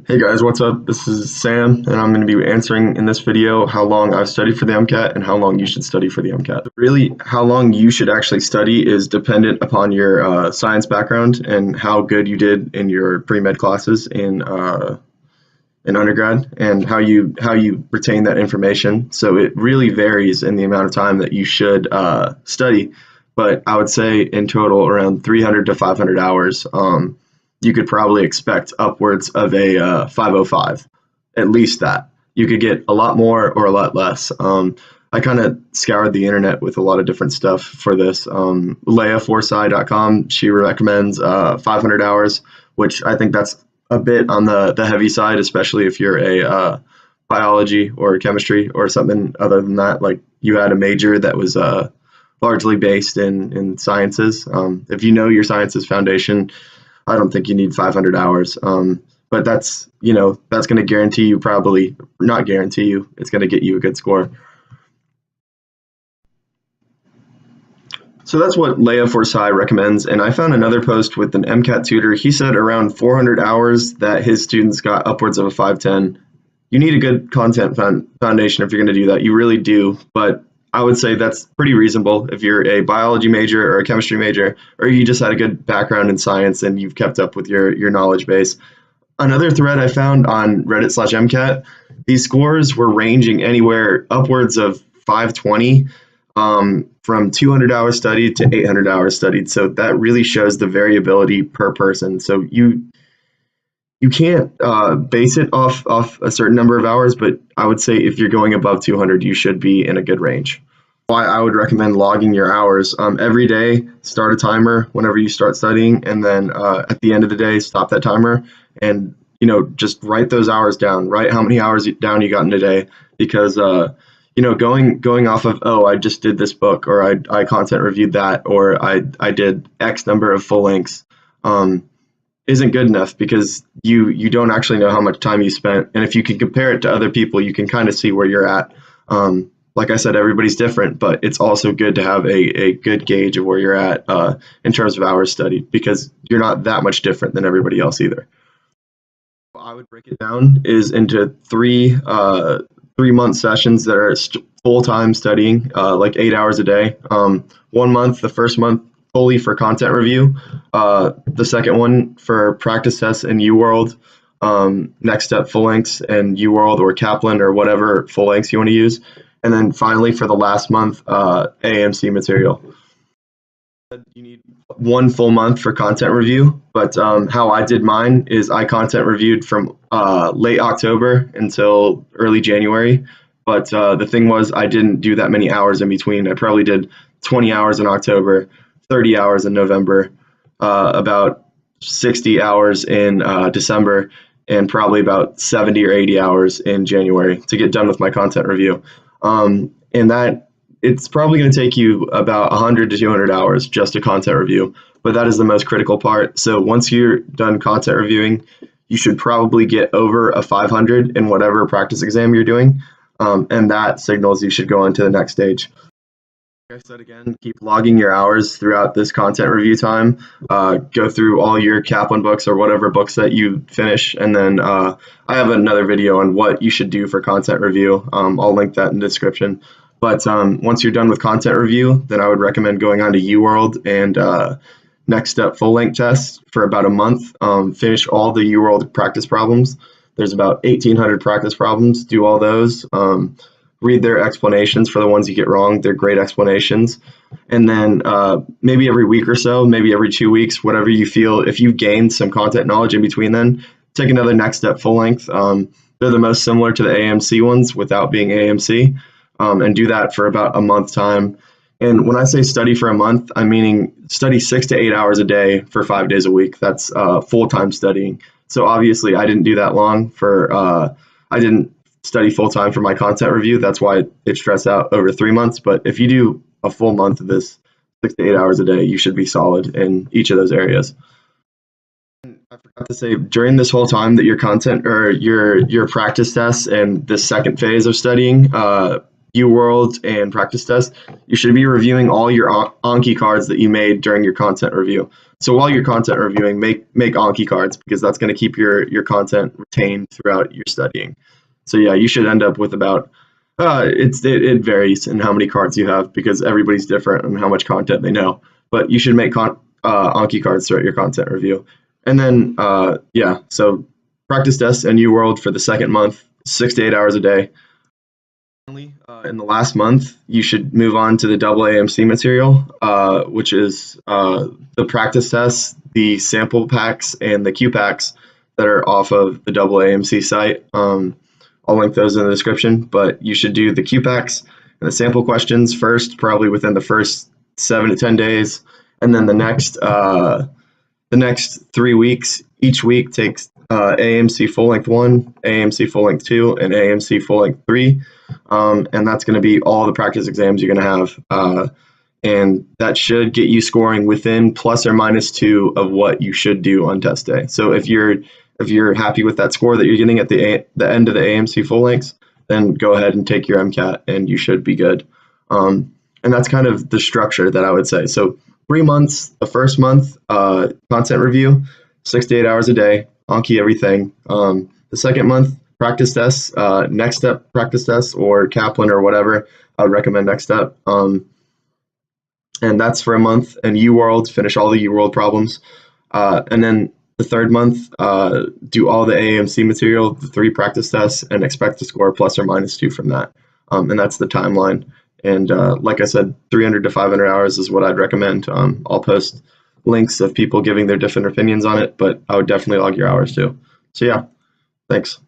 Hey guys, what's up? This is Sam, and I'm going to be answering in this video how long I've studied for the MCAT and how long you should study for the MCAT. Really, how long you should actually study is dependent upon your science background and how good you did in your pre-med classes in undergrad, and how you retain that information. So it really varies in the amount of time that you should study, but I would say in total around 300 to 500 hours. You could probably expect upwards of a 505, at least that. You could get a lot more or a lot less. I kind of scoured the internet with a lot of different stuff for this. LeiaForsci.com, she recommends 500 hours, which I think that's a bit on the heavy side, especially if you're a biology or chemistry or something other than that. Like you had a major that was largely based in sciences. If you know your sciences foundation, I don't think you need 500 hours. But that's going to guarantee you, probably not guarantee you, it's going to get you a good score. So that's what Leia Forsci recommends. And I found another post with an MCAT tutor. He said around 400 hours that his students got upwards of a 510. You need a good content foundation if you're going to do that. You really do. But I would say that's pretty reasonable if you're a biology major or a chemistry major, or you just had a good background in science and you've kept up with your knowledge base. Another thread I found on Reddit/MCAT, these scores were ranging anywhere upwards of 520 from 200 hours studied to 800 hours studied. So that really shows the variability per person. So you can't base it off a certain number of hours, but I would say if you're going above 200, you should be in a good range. Why I would recommend logging your hours every day. Start a timer whenever you start studying, and then at the end of the day, stop that timer and just write those hours down. Write how many hours down you got in a day, because going off of, oh, I just did this book, or I content reviewed that, or I did X number of full lengths. Isn't good enough, because you don't actually know how much time you spent, and if you can compare it to other people, you can kind of see where you're at. Like I said, everybody's different, but it's also good to have a good gauge of where you're at in terms of hours studied, because you're not that much different than everybody else either. I would break it down is into three-month sessions that are full-time studying, like 8 hours a day. 1 month, the first month fully for content review, the second one for practice tests in UWorld, next step full lengths in UWorld or Kaplan or whatever full lengths you want to use, and then finally for the last month, AAMC material. You need 1 full month for content review, but how I did mine is I content reviewed from late October until early January. But the thing was, I didn't do that many hours in between. I probably did 20 hours in October, 30 hours in November, about 60 hours in December, and probably about 70 or 80 hours in January to get done with my content review. And that it's probably going to take you about 100 to 200 hours just to content review, but that is the most critical part. So once you're done content reviewing, you should probably get over a 500 in whatever practice exam you're doing, and that signals you should go on to the next stage. Like I said again, keep logging your hours throughout this content review time. Go through all your Kaplan books or whatever books that you finish, and then I have another video on what you should do for content review. I'll link that in the description. But once you're done with content review, then I would recommend going on to UWorld and next step full length tests for about a month. Finish all the UWorld practice problems. There's about 1,800 practice problems. Do all those. Read their explanations for the ones you get wrong. They're great explanations. And then maybe every week or so, maybe every 2 weeks, whatever you feel, if you've gained some content knowledge in between then, take another next step full length. They're the most similar to the AAMC ones without being AAMC, and do that for about a month time. And when I say study for a month, I'm meaning study 6 to 8 hours a day for 5 days a week. That's full-time studying. So obviously I didn't do that long I didn't study full-time for my content review. That's why it stressed out over 3 months. But if you do a full month of this 6 to 8 hours a day, you should be solid in each of those areas. I forgot to say, during this whole time that your content or your practice tests and this second phase of studying, UWorld and practice test, you should be reviewing all your Anki cards that you made during your content review. So while you're content reviewing, make Anki cards, because that's going to keep your content retained throughout your studying. So yeah, you should end up with about it varies in how many cards you have, because everybody's different and how much content they know. But you should make Anki cards throughout your content review. And then so practice tests and UWorld for the second month, 6 to 8 hours a day. In the last month, you should move on to the AAMC material, which is the practice tests, the sample packs, and the Q packs that are off of the AAMC site. I'll link those in the description, but you should do the Q packs and the sample questions first, probably within the first 7 to 10 days, and then the next 3 weeks, each week takes AAMC full length 1, AAMC full length 2, and AAMC full length 3. And that's going to be all the practice exams you're going to have. And that should get you scoring within plus or minus 2 of what you should do on test day. So if you're happy with that score that you're getting at the end of the AAMC full lengths, then go ahead and take your MCAT and you should be good. And that's kind of the structure that I would say. So 3 months, the first month, content review, 6 to 8 hours a day, Anki everything. The second month, practice tests, next step practice tests, or Kaplan or whatever. I would recommend next step. And that's for a month. And UWorld, finish all the UWorld problems. And then the third month, do all the AAMC material, the 3 practice tests, and expect to score plus or minus 2 from that. And that's the timeline. And like I said, 300 to 500 hours is what I'd recommend. I'll post links of people giving their different opinions on it, but I would definitely log your hours too. So yeah, thanks.